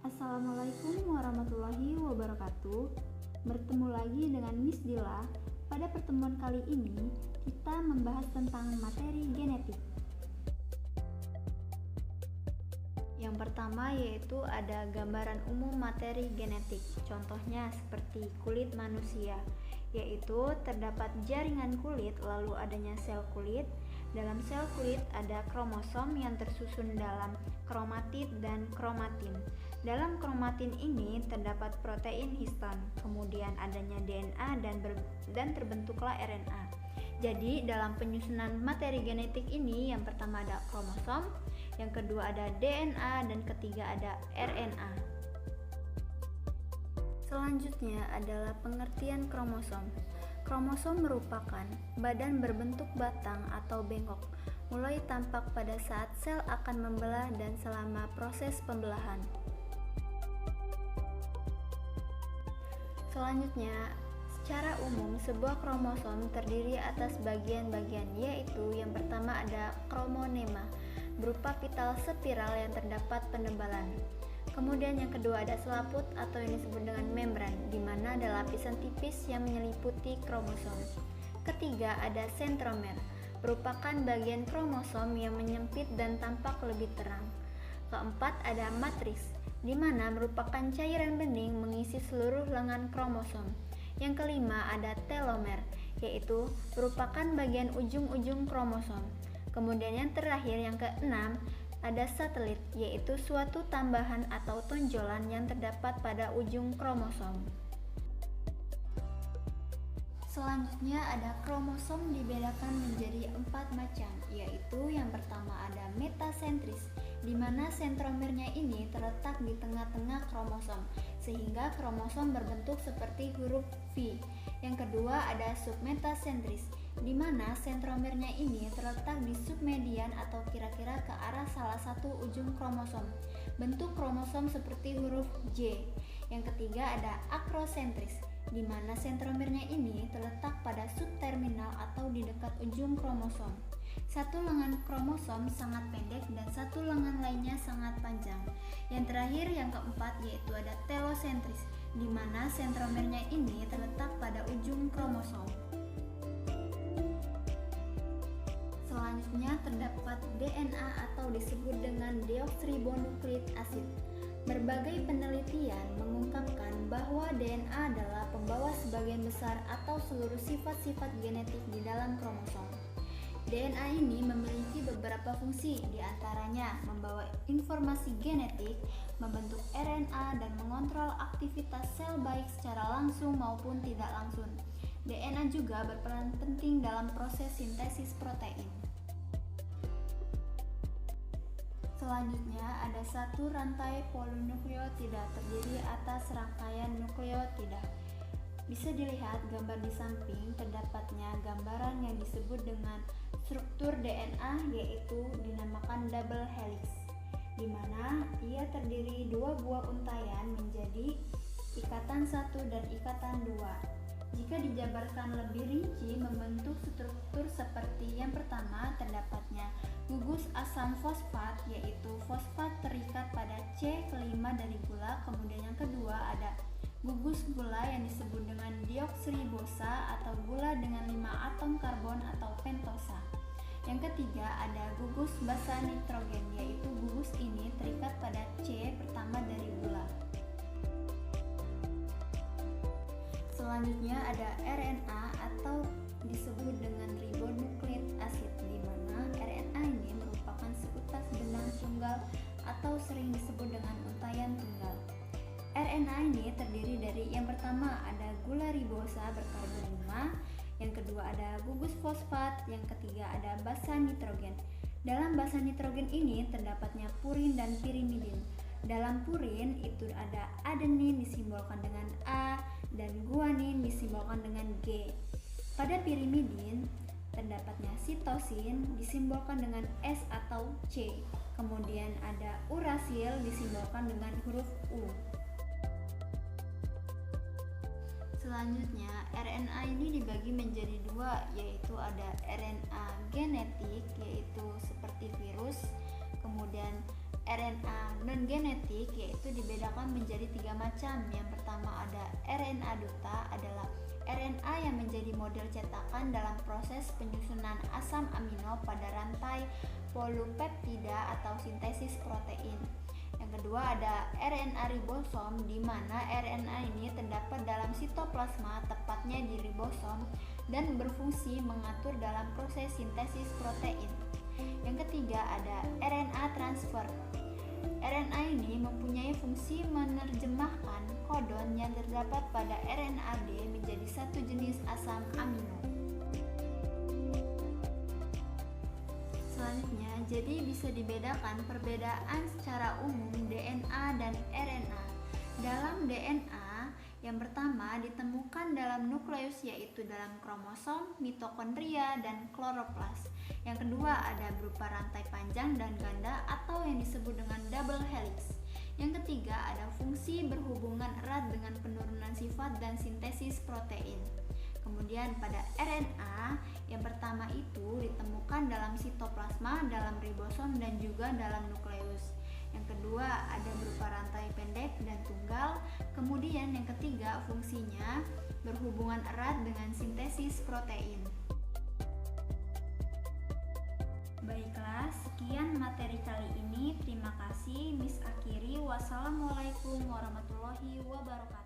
Assalamualaikum warahmatullahi wabarakatuh. Bertemu lagi dengan Miss Dila. Pada pertemuan kali ini, kita membahas tentang materi genetik. Yang pertama yaitu ada gambaran umum materi genetik. Contohnya seperti kulit manusia, yaitu terdapat jaringan kulit, lalu adanya sel kulit. Dalam sel kulit ada kromosom yang tersusun dalam kromatid dan kromatin. Dalam kromatin ini terdapat protein histon, kemudian adanya DNA dan terbentuklah RNA. Jadi dalam penyusunan materi genetik ini yang pertama ada kromosom, yang kedua ada DNA, dan ketiga ada RNA. Selanjutnya adalah pengertian kromosom. Kromosom merupakan badan berbentuk batang atau bengkok, mulai tampak pada saat sel akan membelah dan selama proses pembelahan. Selanjutnya, secara umum sebuah kromosom terdiri atas bagian-bagian, yaitu yang pertama ada kromonema, berupa pital spiral yang terdapat penebalan. Kemudian yang kedua ada selaput atau yang disebut dengan membran, di mana ada lapisan tipis yang menyeliputi kromosom. Ketiga ada sentromer, merupakan bagian kromosom yang menyempit dan tampak lebih terang. Keempat ada matriks, di mana merupakan cairan bening mengisi seluruh lengan kromosom. Yang kelima ada telomer, yaitu merupakan bagian ujung-ujung kromosom. Kemudian yang terakhir yang keenam ada satelit, yaitu suatu tambahan atau tonjolan yang terdapat pada ujung kromosom. Selanjutnya ada kromosom dibedakan menjadi 4 macam, yaitu yang pertama ada metasentris, di mana sentromernya ini terletak di tengah-tengah kromosom, sehingga kromosom berbentuk seperti huruf V. Yang kedua ada submetasentris, di mana sentromernya ini terletak di submedian atau kira-kira ke arah salah satu ujung kromosom. Bentuk kromosom seperti huruf J. Yang ketiga ada akrosentris, di mana sentromernya ini terletak pada subterminal atau di dekat ujung kromosom. Satu lengan kromosom sangat pendek dan satu lengan lainnya sangat panjang. Yang terakhir yang keempat yaitu ada telosentris, di mana sentromernya ini terletak pada ujung kromosom. Selanjutnya terdapat DNA atau disebut dengan deoksiribonukleik asid. Berbagai penelitian mengungkapkan bahwa DNA adalah pembawa sebagian besar atau seluruh sifat-sifat genetik di dalam kromosom. DNA ini memiliki beberapa fungsi, diantaranya membawa informasi genetik, membentuk RNA, dan mengontrol aktivitas sel baik secara langsung maupun tidak langsung. DNA juga berperan penting dalam proses sintesis protein. Selanjutnya ada satu rantai polinukleotida terdiri atas rangkaian nukleotida. Bisa dilihat gambar di samping, terdapatnya gambaran yang disebut dengan struktur DNA, yaitu dinamakan double helix, di mana ia terdiri 2 buah untayan menjadi ikatan 1 dan ikatan 2. Jika dijabarkan lebih rinci membentuk struktur seperti yang pertama, terdapatnya gugus asam fosfat, yaitu fosfat terikat pada C kelima dari gula. Kemudian yang kedua ada gugus gula yang disebut dengan deoksiribosa atau gula dengan 5 atom karbon atau pentosa. Yang ketiga ada gugus basa nitrogen, yaitu gugus ini terikat pada C pertama dari gula. Selanjutnya ada RNA atau disebut dengan ribonukleik asid, di mana RNA ini merupakan seutas benang tunggal atau sering disebut dengan untayan tunggal. RNA ini terdiri dari yang pertama ada gula ribosa berkarbon 5, yang kedua ada gugus fosfat, yang ketiga ada basa nitrogen. Dalam basa nitrogen ini terdapatnya purin dan pirimidin. Dalam purin itu ada adenin disimbolkan dengan A dan guanin disimbolkan dengan G. Pada pirimidin terdapatnya sitosin disimbolkan dengan S atau C. Kemudian ada urasil disimbolkan dengan huruf U. Selanjutnya RNA ini dibagi menjadi 2, yaitu ada RNA genetik, yaitu seperti virus, kemudian RNA non-genetik, yaitu dibedakan menjadi 3 macam. Yang pertama ada RNA duta, adalah RNA yang menjadi model cetakan dalam proses penyusunan asam amino pada rantai polipeptida atau sintesis protein. Yang kedua ada RNA ribosom, di mana RNA ini terdapat dalam sitoplasma, tepatnya di ribosom, dan berfungsi mengatur dalam proses sintesis protein. Yang ketiga ada RNA transfer. RNA ini mempunyai fungsi menerjemahkan kodon yang terdapat pada RNA-D menjadi satu jenis asam amino. Selanjutnya, jadi bisa dibedakan perbedaan secara umum DNA dan RNA. Dalam DNA, yang pertama ditemukan dalam nukleus, yaitu dalam kromosom, mitokondria, dan kloroplas. Yang kedua ada berupa rantai panjang dan ganda atau yang disebut dengan double helix. Yang ketiga ada fungsi berhubungan erat dengan penurunan sifat dan sintesis protein. Kemudian pada RNA, yang pertama itu ditemukan dalam sitoplasma, dalam ribosom, dan juga dalam nukleus. Yang kedua ada berupa rantai pendek dan tunggal. Kemudian yang ketiga fungsinya berhubungan erat dengan sintesis protein. Baiklah, sekian materi kali ini. Terima kasih. Miss akhiri. Wassalamualaikum warahmatullahi wabarakatuh.